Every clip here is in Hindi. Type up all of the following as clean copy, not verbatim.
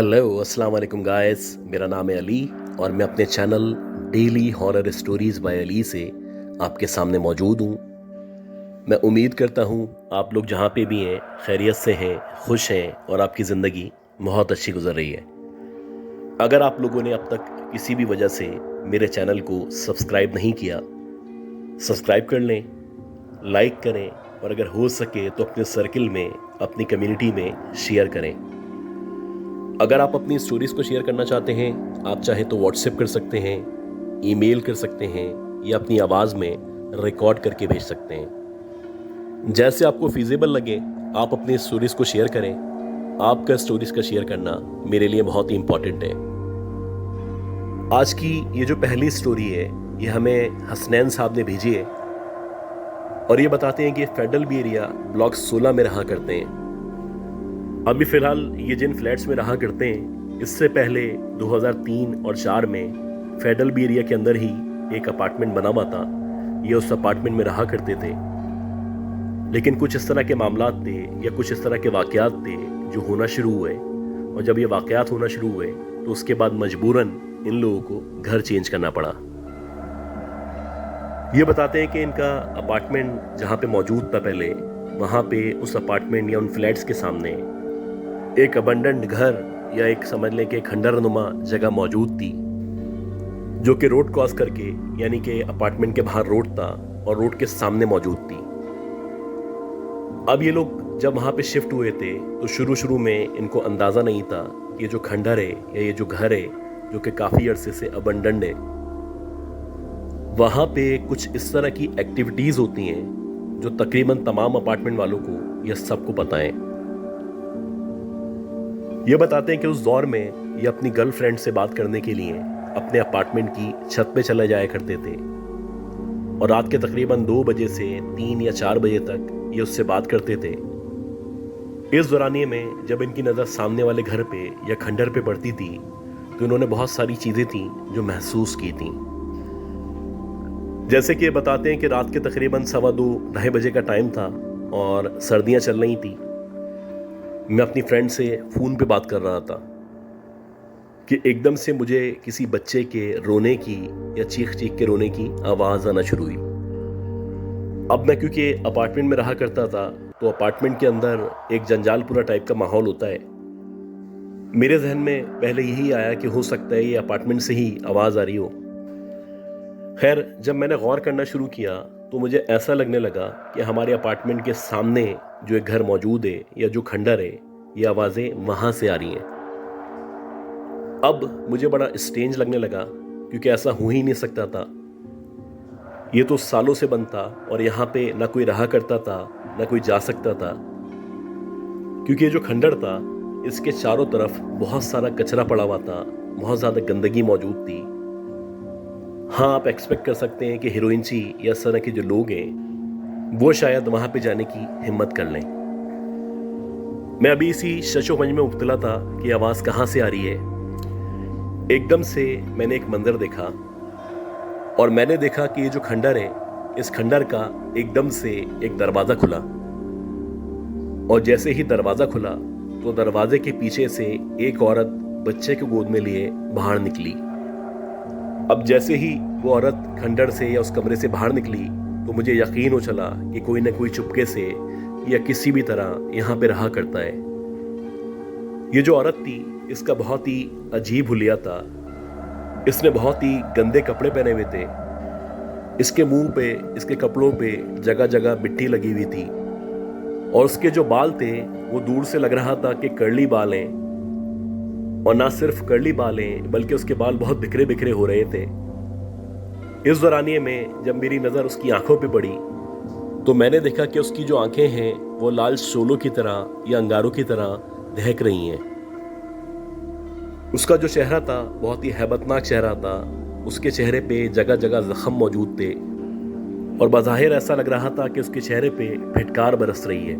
हेलो अस्सलाम वालेकुम गाइस, मेरा नाम है अली और मैं अपने channel daily horror stories by Ali से आपके सामने मौजूद हूँ। मैं उम्मीद करता हूँ आप लोग जहाँ पे भी हैं खैरियत से हैं, खुश हैं और आपकी ज़िंदगी बहुत अच्छी गुजर रही है। अगर आप लोगों ने अब तक किसी भी वजह से मेरे चैनल को सब्सक्राइब नहीं किया, सब्सक्राइब कर लें, लाइक करें और अगर हो सके तो अपने सर्किल में, अपनी कम्युनिटी में शेयर करें। अगर आप अपनी स्टोरीज को शेयर करना चाहते हैं, आप चाहे तो व्हाट्सएप कर सकते हैं, ईमेल कर सकते हैं या अपनी आवाज़ में रिकॉर्ड करके भेज सकते हैं। जैसे आपको फिजिबल लगे आप अपनी स्टोरीज को शेयर करें। आपका स्टोरीज का शेयर करना मेरे लिए बहुत ही इंपॉर्टेंट है। आज की ये जो पहली स्टोरी है ये हमें हसनैन साहब ने भेजी है और ये बताते हैं कि फेडरल बी एरिया ब्लॉक 16 में रहा करते हैं। अभी फिलहाल ये जिन फ्लैट्स में रहा करते हैं, इससे पहले 2003 और 4 में फेडरल बी एरिया के अंदर ही एक अपार्टमेंट बना हुआ था। ये उस अपार्टमेंट में रहा करते थे, लेकिन कुछ इस तरह के मामलात थे या कुछ इस तरह के वाकयात थे जो होना शुरू हुए और जब ये वाकयात होना शुरू हुए तो उसके बाद मजबूरन इन लोगों को घर चेंज करना पड़ा। ये बताते हैं कि इनका अपार्टमेंट जहाँ पे मौजूद था पहले, वहाँ पे उस अपार्टमेंट या उन फ्लैट्स के सामने एक अबंडेंट घर या एक समझ लें कि खंडरनुमा जगह मौजूद थी जो कि रोड क्रॉस करके, यानी कि अपार्टमेंट के बाहर रोड था और रोड के सामने मौजूद थी। अब ये लोग जब वहाँ पे शिफ्ट हुए थे तो शुरू में इनको अंदाज़ा नहीं था कि ये जो खंडर है या ये जो घर है जो कि काफ़ी अरसे से अबंडेंट है, वहाँ पे कुछ इस तरह की एक्टिविटीज़ होती हैं जो तकरीबन तमाम अपार्टमेंट वालों को या सबको पता है। ये बताते हैं कि उस दौर में ये अपनी गर्लफ्रेंड से बात करने के लिए अपने अपार्टमेंट की छत पे चले जाया करते थे और रात के तकरीबन 2 बजे से 3 या 4 बजे तक ये उससे बात करते थे। इस दौरानिए में जब इनकी नज़र सामने वाले घर पे या खंडर पे पड़ती थी तो इन्होंने बहुत सारी चीज़ें थी जो महसूस की थी। जैसे कि ये बताते हैं कि रात के तकरीबन 2:15 बजे का टाइम था और सर्दियाँ चल रही थी। मैं अपनी फ्रेंड से फ़ोन पे बात कर रहा था कि एकदम से मुझे किसी बच्चे के रोने की या चीख के रोने की आवाज़ आना शुरू हुई। अब मैं क्योंकि अपार्टमेंट में रहा करता था तो अपार्टमेंट के अंदर एक जंजालपुरा टाइप का माहौल होता है। मेरे जहन में पहले यही आया कि हो सकता है ये अपार्टमेंट से ही आवाज़ आ रही हो। खैर, जब मैंने गौर करना शुरू किया तो मुझे ऐसा लगने लगा कि हमारे अपार्टमेंट के सामने जो एक घर मौजूद है या जो खंडर है, ये आवाज़ें वहाँ से आ रही हैं। अब मुझे बड़ा स्ट्रेंज लगने लगा क्योंकि ऐसा हो ही नहीं सकता था। ये तो सालों से बंद था और यहाँ पे ना कोई रहा करता था ना कोई जा सकता था, क्योंकि ये जो खंडर था इसके चारों तरफ बहुत सारा कचरा पड़ा हुआ था, बहुत ज़्यादा गंदगी मौजूद थी। हाँ, आप एक्सपेक्ट कर सकते हैं कि हीरोइनची या इस तरह के जो लोग हैं वो शायद वहाँ पे जाने की हिम्मत कर लें। मैं अभी इसी शशोपंज में मुब्तला था कि आवाज़ कहाँ से आ रही है। एकदम से मैंने एक मंजर देखा और मैंने देखा कि ये जो खंडर है, इस खंडर का एकदम से एक दरवाज़ा खुला और जैसे ही दरवाज़ा खुला तो दरवाजे के पीछे से एक औरत बच्चे को गोद में लिए बाहर निकली। अब जैसे ही वो औरत खंडर से या उस कमरे से बाहर निकली तो मुझे यकीन हो चला कि कोई ना कोई चुपके से या किसी भी तरह यहाँ पे रहा करता है। ये जो औरत थी इसका बहुत ही अजीब हुलिया था। इसने बहुत ही गंदे कपड़े पहने हुए थे। इसके मुंह पे, इसके कपड़ों पे जगह जगह मिट्टी लगी हुई थी और उसके जो बाल थे वो दूर से लग रहा था कि कर्ली बाल हैं, और ना सिर्फ कर्ली बाल हैं बल्कि उसके बाल बहुत बिखरे बिखरे हो रहे थे। इस दौरानिए में जब मेरी नज़र उसकी आंखों पे पड़ी तो मैंने देखा कि उसकी जो आंखें हैं वो लाल शोलों की तरह या अंगारों की तरह दहक रही हैं। उसका जो चेहरा था बहुत ही हैबतनाक चेहरा था। उसके चेहरे पे जगह जगह जख्म मौजूद थे और बज़ाहिर ऐसा लग रहा था कि उसके चेहरे पे फिटकार बरस रही है।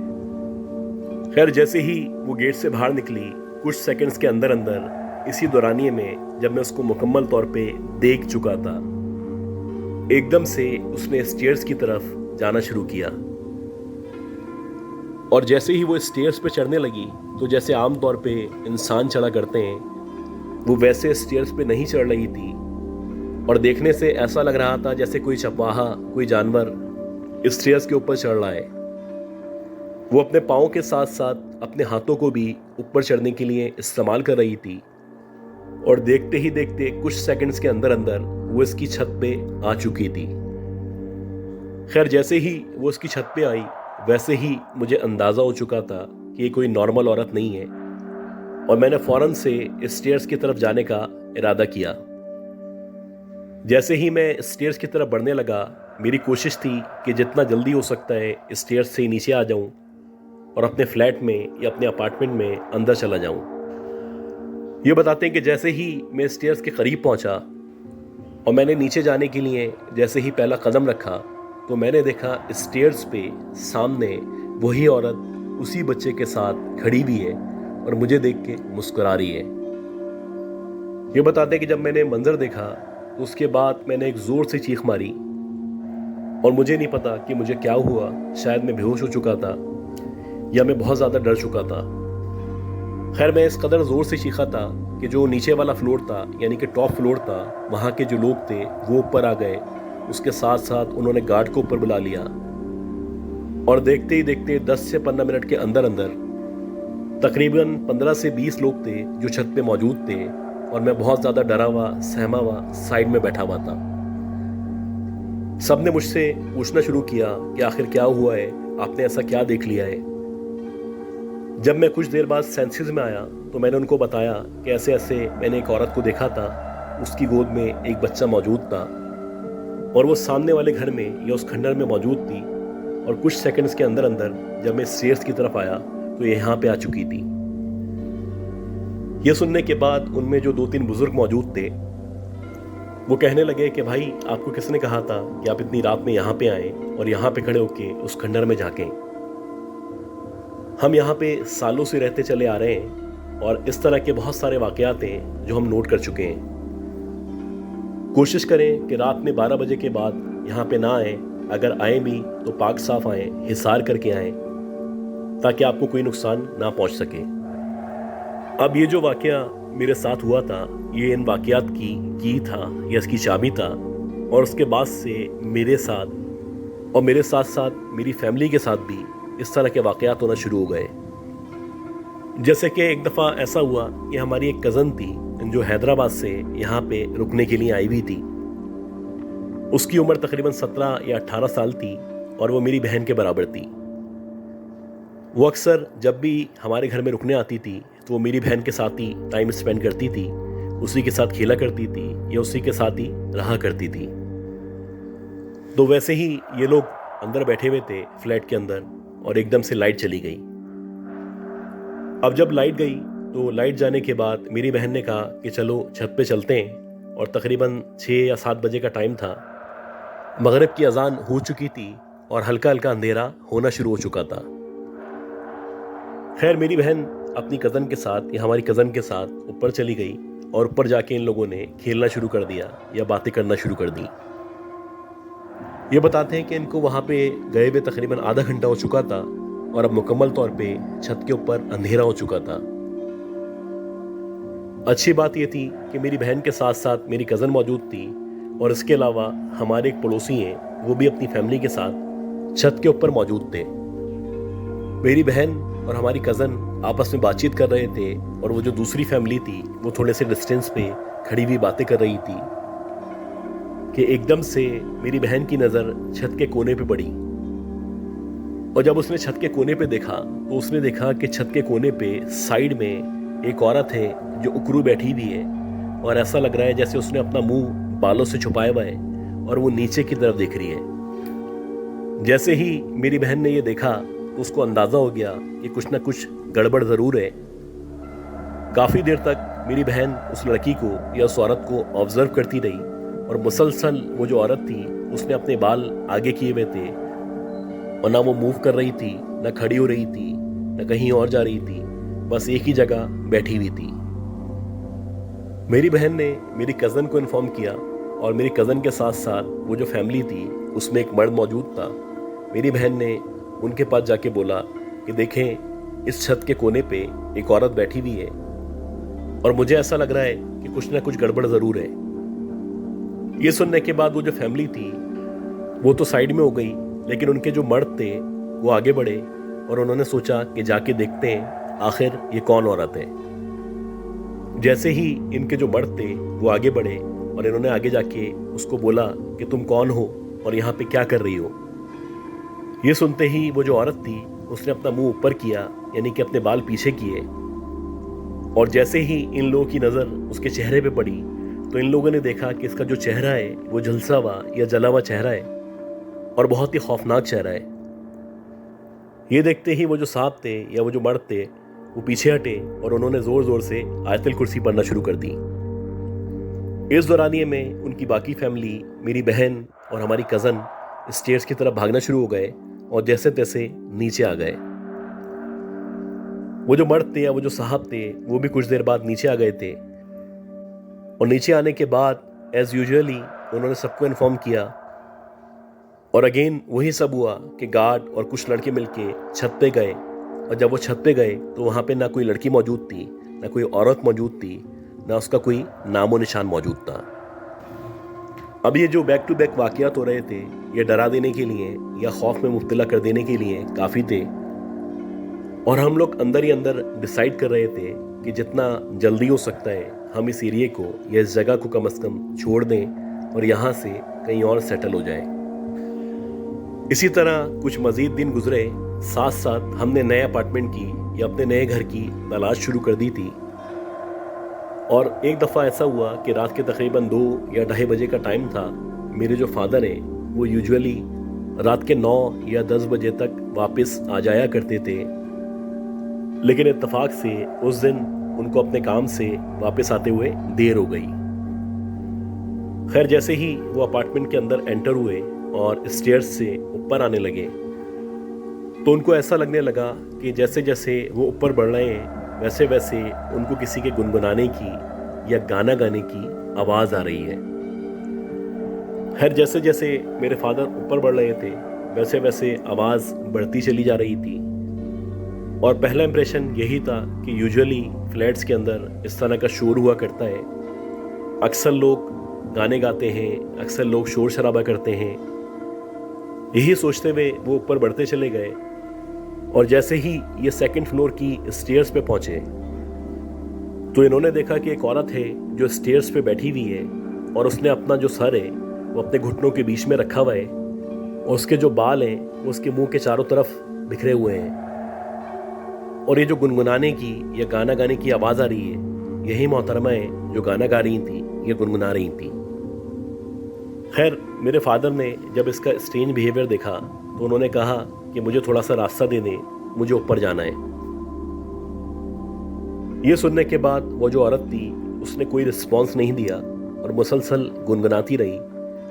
खैर, जैसे ही वो गेट से बाहर निकली कुछ सेकंड्स के अंदर अंदर, इसी दौरानिए में जब मैं उसको मुकम्मल तौर पे देख चुका था, एकदम से उसने स्टेयर्स की तरफ जाना शुरू किया। और जैसे ही वो स्टेयर्स पे चढ़ने लगी तो जैसे आमतौर पे इंसान चढ़ा करते हैं वो वैसे स्टेयर्स पे नहीं चढ़ रही थी, और देखने से ऐसा लग रहा था जैसे कोई चपवाहा, कोई जानवर स्टेयर्स के ऊपर चढ़ रहा है। वो अपने पाँव के साथ साथ अपने हाथों को भी ऊपर चढ़ने के लिए इस्तेमाल कर रही थी, और देखते ही देखते कुछ सेकंड्स के अंदर अंदर वो इसकी छत पे आ चुकी थी। खैर, जैसे ही वो इसकी छत पे आई वैसे ही मुझे अंदाज़ा हो चुका था कि ये कोई नॉर्मल औरत नहीं है, और मैंने फ़ौरन से स्टेयर्स की तरफ जाने का इरादा किया। जैसे ही मैं स्टेयर्स की तरफ बढ़ने लगा, मेरी कोशिश थी कि जितना जल्दी हो सकता है स्टेयर्स से नीचे आ जाऊं और अपने फ्लैट में या अपने अपार्टमेंट में अंदर चला जाऊं। ये बताते हैं कि जैसे ही मैं स्टेयर्स के करीब पहुंचा और मैंने नीचे जाने के लिए जैसे ही पहला कदम रखा तो मैंने देखा स्टेयर्स पे सामने वही औरत उसी बच्चे के साथ खड़ी भी है और मुझे देख के मुस्कुरा रही है। ये बताते हैं कि जब मैंने मंजर देखा तो उसके बाद मैंने एक ज़ोर से चीख मारी, और मुझे नहीं पता कि मुझे क्या हुआ। शायद मैं बेहोश हो चुका था या मैं बहुत ज़्यादा डर चुका था। खैर, मैं इस कदर ज़ोर से चीखा था कि जो नीचे वाला फ्लोर था, यानी कि टॉप फ्लोर था, वहाँ के जो लोग थे वो ऊपर आ गए। उसके साथ साथ उन्होंने गार्ड को ऊपर बुला लिया, और देखते ही देखते 10 से 15 मिनट के अंदर अंदर तकरीबन 15 से 20 लोग थे जो छत पे मौजूद थे, और मैं बहुत ज़्यादा डरा हुआ, सहमा हुआ साइड में बैठा हुआ था। सब ने मुझसे पूछना शुरू किया कि आखिर क्या हुआ है, आपने ऐसा क्या देख लिया है। जब मैं कुछ देर बाद सेंसेस में आया तो मैंने उनको बताया कि ऐसे ऐसे मैंने एक औरत को देखा था, उसकी गोद में एक बच्चा मौजूद था, और वो सामने वाले घर में या उस खंडर में मौजूद थी, और कुछ सेकंड्स के अंदर अंदर जब मैं स्टेयर्स की तरफ आया तो ये यहाँ पे आ चुकी थी। ये सुनने के बाद उनमें जो 2-3 बुजुर्ग मौजूद थे वो कहने लगे कि भाई, आपको किसने कहा था कि आप इतनी रात में यहाँ पे आए और यहाँ पे खड़े होके उस खंडर में झांकें। हम यहाँ पे सालों से रहते चले आ रहे हैं और इस तरह के बहुत सारे वाकयात हैं जो हम नोट कर चुके हैं। कोशिश करें कि रात में 12 बजे के बाद यहाँ पे ना आए, अगर आए भी तो पाक साफ आए, हिसार करके आए, ताकि आपको कोई नुकसान ना पहुँच सके। अब ये जो वाकया मेरे साथ हुआ था, ये इन वाकयात की था या इसकी चाबी था, और उसके बाद से मेरे साथ और मेरे साथ साथ मेरी फैमिली के साथ भी इस तरह के वाकयात होना शुरू हो गए। जैसे कि एक दफ़ा ऐसा हुआ कि हमारी एक कज़न थी जो हैदराबाद से यहाँ पे रुकने के लिए आई हुई थी। उसकी उम्र तकरीबन 17 या 18 साल थी, और वो मेरी बहन के बराबर थी। वो अक्सर जब भी हमारे घर में रुकने आती थी तो वो मेरी बहन के साथ ही टाइम स्पेंड करती थी, उसी के साथ खेला करती थी या उसी के साथ ही रहा करती थी। तो वैसे ही ये लोग अंदर बैठे हुए थे फ्लैट के अंदर, और एकदम से लाइट चली गई। अब जब लाइट गई तो लाइट जाने के बाद मेरी बहन ने कहा कि चलो छत पे चलते हैं, और तकरीबन 6 या 7 बजे का टाइम था। मगरिब की अजान हो चुकी थी और हल्का हल्का अंधेरा होना शुरू हो चुका था। खैर, मेरी बहन अपनी कज़न के साथ या हमारी कज़न के साथ ऊपर चली गई, और ऊपर जाके इन लोगों ने खेलना शुरू कर दिया या बातें करना शुरू कर दी। ये बताते हैं कि इनको वहाँ पे गए हुए तकरीबन आधा घंटा हो चुका था, और अब मुकम्मल तौर पे छत के ऊपर अंधेरा हो चुका था। अच्छी बात यह थी कि मेरी बहन के साथ साथ मेरी कज़न मौजूद थी, और इसके अलावा हमारे एक पड़ोसी हैं, वो भी अपनी फैमिली के साथ छत के ऊपर मौजूद थे। मेरी बहन और हमारी कज़न आपस में बातचीत कर रहे थे, और वो जो दूसरी फैमिली थी वो थोड़े से डिस्टेंस पे खड़ी हुई बातें कर रही थी कि एकदम से मेरी बहन की नज़र छत के कोने पे पड़ी, और जब उसने छत के कोने पे देखा तो उसने देखा कि छत के कोने पे साइड में एक औरत है जो उकरू बैठी हुई है, और ऐसा लग रहा है जैसे उसने अपना मुंह बालों से छुपाया हुआ है और वो नीचे की तरफ देख रही है। जैसे ही मेरी बहन ने ये देखा तो उसको अंदाज़ा हो गया कि कुछ ना कुछ गड़बड़ ज़रूर है। काफ़ी देर तक मेरी बहन उस लड़की को या उस औरत को ऑब्जर्व करती रही, और मुसलसल वो जो औरत थी उसने अपने बाल आगे किए हुए थे, और ना वो मूव कर रही थी, ना खड़ी हो रही थी, ना कहीं और जा रही थी, बस एक ही जगह बैठी हुई थी। मेरी बहन ने मेरी कज़न को इन्फॉर्म किया, और मेरी कज़न के साथ साथ वो जो फैमिली थी उसमें एक मर्द मौजूद था। मेरी बहन ने उनके पास जाके बोला कि कि देखें इस छत के कोने पे एक औरत बैठी हुई है और मुझे ऐसा लग रहा है कि कुछ ना कुछ गड़बड़ जरूर है। ये सुनने के बाद वो जो फैमिली थी वो तो साइड में हो गई, लेकिन उनके जो मर्द थे वो आगे बढ़े और उन्होंने सोचा कि जाके देखते हैं आखिर ये कौन औरत है। जैसे ही इनके जो मर्द थे वो आगे बढ़े और इन्होंने आगे जाके उसको बोला कि तुम कौन हो और यहाँ पे क्या कर रही हो। ये सुनते ही वो जो औरत थी उसने अपना मुंह ऊपर किया, यानी कि अपने बाल पीछे किए, और जैसे ही इन लोगों की नज़र उसके चेहरे पे पड़ी तो इन लोगों ने देखा कि इसका जो चेहरा है वो झुलसा हुआ या जला हुआ चेहरा है और बहुत ही खौफनाक चेहरा है। ये देखते ही वो जो साहब थे या वो जो मर्द थे वो पीछे हटे और उन्होंने ज़ोर ज़ोर से आयतुल कुर्सी पढ़ना शुरू कर दी। इस दौरानिए में उनकी बाकी फैमिली, मेरी बहन और हमारी कज़न स्टेयर्स की तरफ भागना शुरू हो गए और जैसे तैसे नीचे आ गए। वो जो मर्द थे या वो जो साहब थे वो भी कुछ देर बाद नीचे आ गए थे और नीचे आने के बाद एज यूजुअली उन्होंने सबको इन्फॉर्म किया और अगेन वही सब हुआ कि गार्ड और कुछ लड़के मिलके छत पे गए, और जब वो छत पे गए तो वहाँ पे ना कोई लड़की मौजूद थी, ना कोई औरत मौजूद थी, ना उसका कोई नामो निशान मौजूद था। अब ये जो बैक टू बैक वाक़यात हो रहे थे ये डरा देने के लिए या खौफ में मुब्तला कर देने के लिए काफ़ी थे, और हम लोग अंदर ही अंदर डिसाइड कर रहे थे कि जितना जल्दी हो सकता है हम इस एरिए को या इस जगह को कम से कम छोड़ दें और यहाँ से कहीं और सेटल हो जाए। इसी तरह कुछ मज़ीद दिन गुजरे, साथ साथ हमने नए अपार्टमेंट की या अपने नए घर की तलाश शुरू कर दी थी। और एक दफ़ा ऐसा हुआ कि रात के तकरीबन 2 या 2:30 बजे का टाइम था। मेरे जो फादर हैं वो यूजुअली रात के 9 या 10 बजे तक वापस आ जाया करते थे, लेकिन इत्तेफाक से उस दिन उनको अपने काम से वापस आते हुए देर हो गई। खैर, जैसे ही वो अपार्टमेंट के अंदर एंटर हुए और स्टेयर्स से ऊपर आने लगे तो उनको ऐसा लगने लगा कि जैसे जैसे वो ऊपर बढ़ रहे हैं वैसे वैसे उनको किसी के गुनगुनाने की या गाना गाने की आवाज़ आ रही है। खैर, जैसे जैसे मेरे फादर ऊपर बढ़ रहे थे वैसे वैसे आवाज़ बढ़ती चली जा रही थी, और पहला इंप्रेशन यही था कि यूजुअली फ्लैट्स के अंदर इस तरह का शोर हुआ करता है। अक्सर लोग गाने गाते हैं, अक्सर लोग शोर शराबा करते हैं। यही सोचते हुए वो ऊपर बढ़ते चले गए, और जैसे ही ये सेकंड फ्लोर की स्टेयर्स पे पहुंचे तो इन्होंने देखा कि एक औरत है जो स्टेयर्स पे बैठी हुई है और उसने अपना जो सर है वो अपने घुटनों के बीच में रखा हुआ है और उसके जो बाल हैं वो उसके मुंह के चारों तरफ बिखरे हुए हैं, और ये जो गुनगुनाने की या गाना गाने की आवाज़ आ रही है यही मोहतरमा है जो गाना गा रही थी या गुनगुना रही थी। खैर, मेरे फादर ने जब इसका स्ट्रेंज बिहेवियर देखा तो उन्होंने कहा कि मुझे थोड़ा सा रास्ता दे दें, मुझे ऊपर जाना है। ये सुनने के बाद वो जो औरत थी उसने कोई रिस्पॉन्स नहीं दिया और मुसलसल गुनगुनाती रही,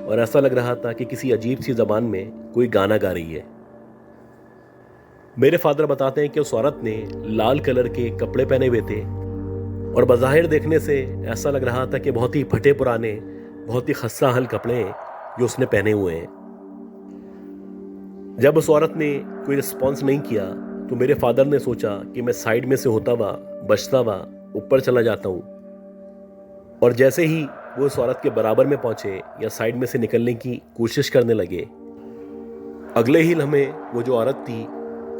और ऐसा लग रहा था कि किसी अजीब सी ज़बान में कोई गाना गा रही है। मेरे फादर बताते हैं कि उस औरत ने लाल कलर के कपड़े पहने हुए थे और बज़ाहिर देखने से ऐसा लग रहा था कि बहुत ही फटे पुराने, बहुत ही खस्ता हाल कपड़े हैं जो उसने पहने हुए हैं। जब उस औरत ने कोई रिस्पॉन्स नहीं किया तो मेरे फादर ने सोचा कि मैं साइड में से होता हुआ बचता हुआ ऊपर चला जाता हूँ, और जैसे ही वो उस औरत के बराबर में पहुंचे या साइड में से निकलने की कोशिश करने लगे, अगले ही लम्हे वो जो औरत थी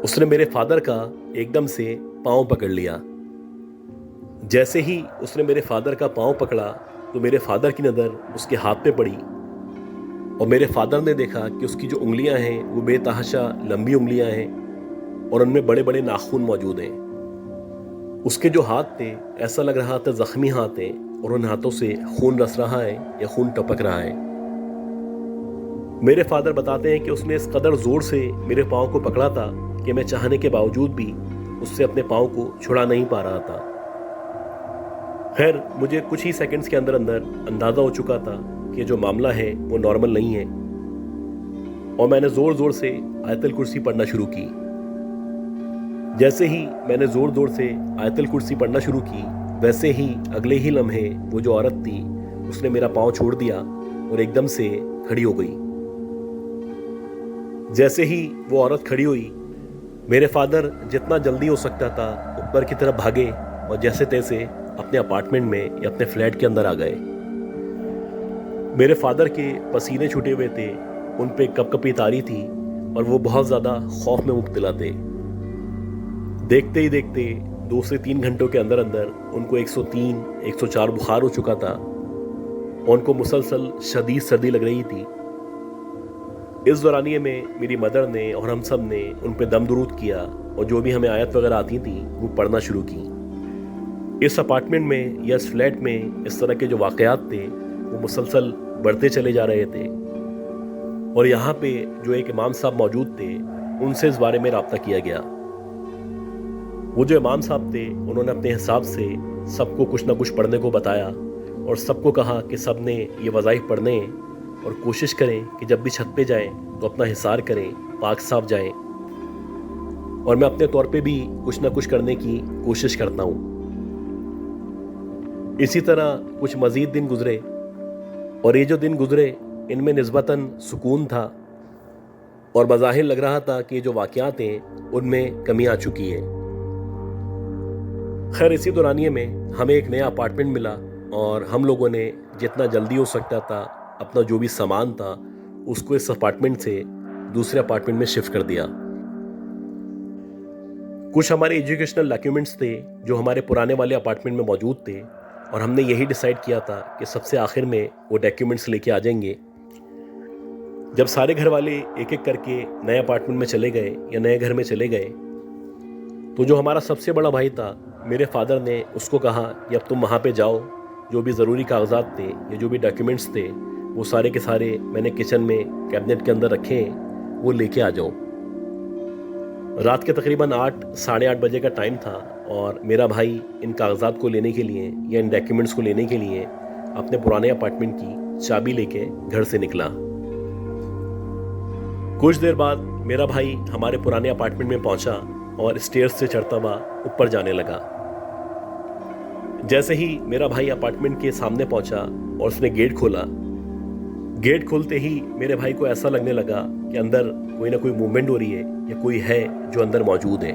उसने मेरे फादर का एकदम से पाँव पकड़ लिया। जैसे ही उसने मेरे फादर का पाँव पकड़ा तो मेरे फादर की नज़र उसके हाथ पे पड़ी, और मेरे फादर ने देखा कि उसकी जो उंगलियां हैं वो बेतहाशा लंबी उंगलियां हैं और उनमें बड़े बड़े नाखून मौजूद हैं। उसके जो हाथ थे ऐसा लग रहा था ज़ख्मी हाथ हैं और उन हाथों से खून रस रहा है या खून टपक रहा है। मेरे फादर बताते हैं कि उसने इस कदर ज़ोर से मेरे पाँव को पकड़ा था कि मैं चाहने के बावजूद भी उससे अपने पाँव को छुड़ा नहीं पा रहा था। खैर, मुझे कुछ ही सेकंड्स के अंदर अंदर अंदाज़ा हो चुका था कि जो मामला है वो नॉर्मल नहीं है, और मैंने ज़ोर ज़ोर से आयतुल कुर्सी पढ़ना शुरू की। जैसे ही मैंने ज़ोर ज़ोर से आयतुल कुर्सी पढ़ना शुरू की वैसे ही अगले ही लम्हे वो जो औरत थी उसने मेरा पाँव छोड़ दिया और एकदम से खड़ी हो गई। जैसे ही वो औरत खड़ी हुई मेरे फादर जितना जल्दी हो सकता था ऊपर की तरफ भागे और जैसे तैसे अपने अपार्टमेंट में या अपने फ्लैट के अंदर आ गए। मेरे फादर के पसीने छूटे हुए थे, उन पे कपकपी तारी थी और वो बहुत ज़्यादा खौफ में मुब्तला थे। देखते ही देखते 2 से 3 घंटों के अंदर अंदर उनको 103, 104 बुखार हो चुका था और उनको मुसलसल शदीद सर्दी लग रही थी। इस दौरानिए में मेरी मदर ने और हम सब ने उन पे दम दुरूद किया और जो भी हमें आयत वगैरह आती थी वो पढ़ना शुरू की। इस अपार्टमेंट में या इस फ्लैट में इस तरह के जो वाक़यात थे वो मुसलसल बढ़ते चले जा रहे थे और यहाँ पे जो एक इमाम साहब मौजूद थे उनसे इस बारे में रब्ता किया गया। वो जो इमाम साहब थे उन्होंने अपने हिसाब से सबको कुछ ना कुछ पढ़ने को बताया और सबको कहा कि सब ने ये वज़ाइफ पढ़ने और कोशिश करें कि जब भी छत पे जाएं तो अपना हिसार करें, पाक साफ जाएं। और मैं अपने तौर पे भी कुछ ना कुछ करने की कोशिश करता हूँ। इसी तरह कुछ मज़ीद दिन गुजरे और ये जो दिन गुजरे इनमें निस्बतन सुकून था और बज़ाहिर लग रहा था कि जो वाक़यात हैं उनमें कमी आ चुकी है। खैर इसी दौरानिए में हमें एक नया अपार्टमेंट मिला और हम लोगों ने जितना जल्दी हो सकता था अपना जो भी सामान था उसको इस अपार्टमेंट से दूसरे अपार्टमेंट में शिफ्ट कर दिया। कुछ हमारे एजुकेशनल डॉक्यूमेंट्स थे जो हमारे पुराने वाले अपार्टमेंट में मौजूद थे और हमने यही डिसाइड किया था कि सबसे आखिर में वो डॉक्यूमेंट्स लेके आ जाएंगे। जब सारे घर वाले एक एक करके नए अपार्टमेंट में चले गए या नए घर में चले गए तो जो हमारा सबसे बड़ा भाई था मेरे फादर ने उसको कहा कि अब तुम वहाँ पे जाओ, जो भी ज़रूरी कागजात थे या जो भी डॉक्यूमेंट्स थे वो सारे के सारे मैंने किचन में कैबिनेट के अंदर रखे हैं, वो लेके आ जाओ। रात के तकरीबन 8, साढ़े 8 बजे का टाइम था और मेरा भाई इन कागजात को लेने के लिए या इन डॉक्यूमेंट्स को लेने के लिए अपने पुराने अपार्टमेंट की चाबी लेके घर से निकला। कुछ देर बाद मेरा भाई हमारे पुराने अपार्टमेंट में पहुंचा और स्टेयर्स से चढ़ता हुआ ऊपर जाने लगा। जैसे ही मेरा भाई अपार्टमेंट के सामने पहुंचा और उसने गेट खोला, गेट खोलते ही मेरे भाई को ऐसा लगने लगा कि अंदर कोई ना कोई मूवमेंट हो रही है या कोई है जो अंदर मौजूद है।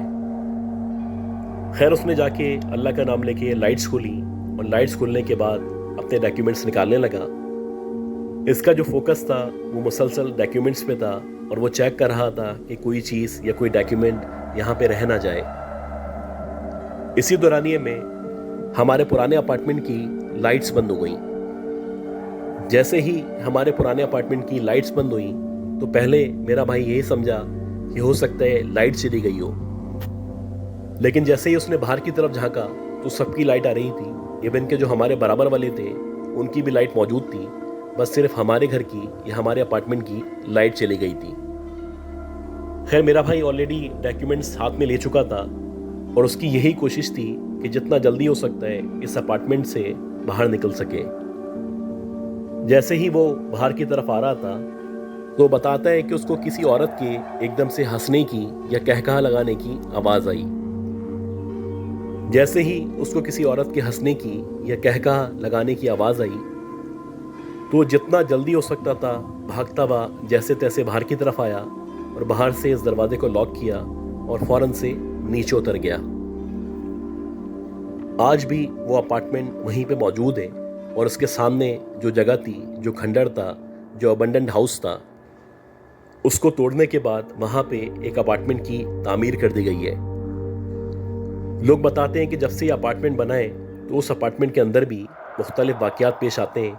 खैर उसने जाके अल्लाह का नाम लेके लाइट्स खोली और लाइट्स खोलने के बाद अपने डॉक्यूमेंट्स निकालने लगा। इसका जो फोकस था वो मुसलसल डॉक्यूमेंट्स पे था और वो चेक कर रहा था कि कोई चीज़ या कोई डॉक्यूमेंट यहाँ पे रह ना जाए। इसी दौरानिए में हमारे पुराने अपार्टमेंट की लाइट्स बंद हो गई। जैसे ही हमारे पुराने अपार्टमेंट की लाइट्स बंद हुई तो पहले मेरा भाई यही समझा कि हो सकता है लाइट चली गई हो, लेकिन जैसे ही उसने बाहर की तरफ झांका तो सबकी लाइट आ रही थी। इवन के जो हमारे बराबर वाले थे उनकी भी लाइट मौजूद थी, बस सिर्फ हमारे घर की या हमारे अपार्टमेंट की लाइट चली गई थी। खैर मेरा भाई ऑलरेडी डॉक्यूमेंट्स हाथ में ले चुका था और उसकी यही कोशिश थी कि जितना जल्दी हो सकता है इस अपार्टमेंट से बाहर निकल सके। जैसे ही वो बाहर की तरफ आ रहा था तो बताता है कि उसको किसी औरत के एकदम से हंसने की या कहकहा लगाने की आवाज़ आई। जैसे ही उसको किसी औरत के हंसने की या कहकहा लगाने की आवाज़ आई तो जितना जल्दी हो सकता था भागता हुआ जैसे तैसे बाहर की तरफ आया और बाहर से इस दरवाजे को लॉक किया और फौरन से नीचे उतर गया। आज भी वो अपार्टमेंट वहीं पे मौजूद है और उसके सामने जो जगह थी, जो खंडर था, जो अबंडेंट हाउस था, उसको तोड़ने के बाद वहाँ पे एक अपार्टमेंट की तामीर कर दी गई है। लोग बताते हैं कि जब से ये अपार्टमेंट बना है तो उस अपार्टमेंट के अंदर भी मुख्तलिफ वाक़यात पेश आते हैं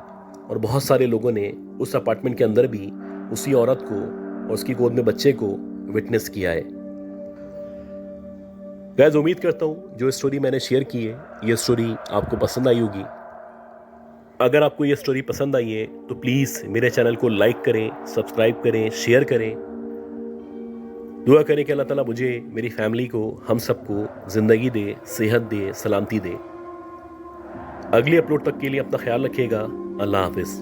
और बहुत सारे लोगों ने उस अपार्टमेंट के अंदर भी उसी औरत को और उसकी गोद में बच्चे को विटनेस किया है। गाइस उम्मीद करता हूँ जो स्टोरी मैंने शेयर की है ये स्टोरी आपको पसंद आई होगी। अगर आपको ये स्टोरी पसंद आई है तो प्लीज़ मेरे चैनल को लाइक करें, सब्सक्राइब करें, शेयर करें। दुआ करें कि अल्लाह ताला मुझे, मेरी फैमिली को, हम सबको ज़िंदगी दे, सेहत दे, सलामती दे। अगली अपलोड तक के लिए अपना ख्याल रखिएगा। अल्लाह हाफिज़।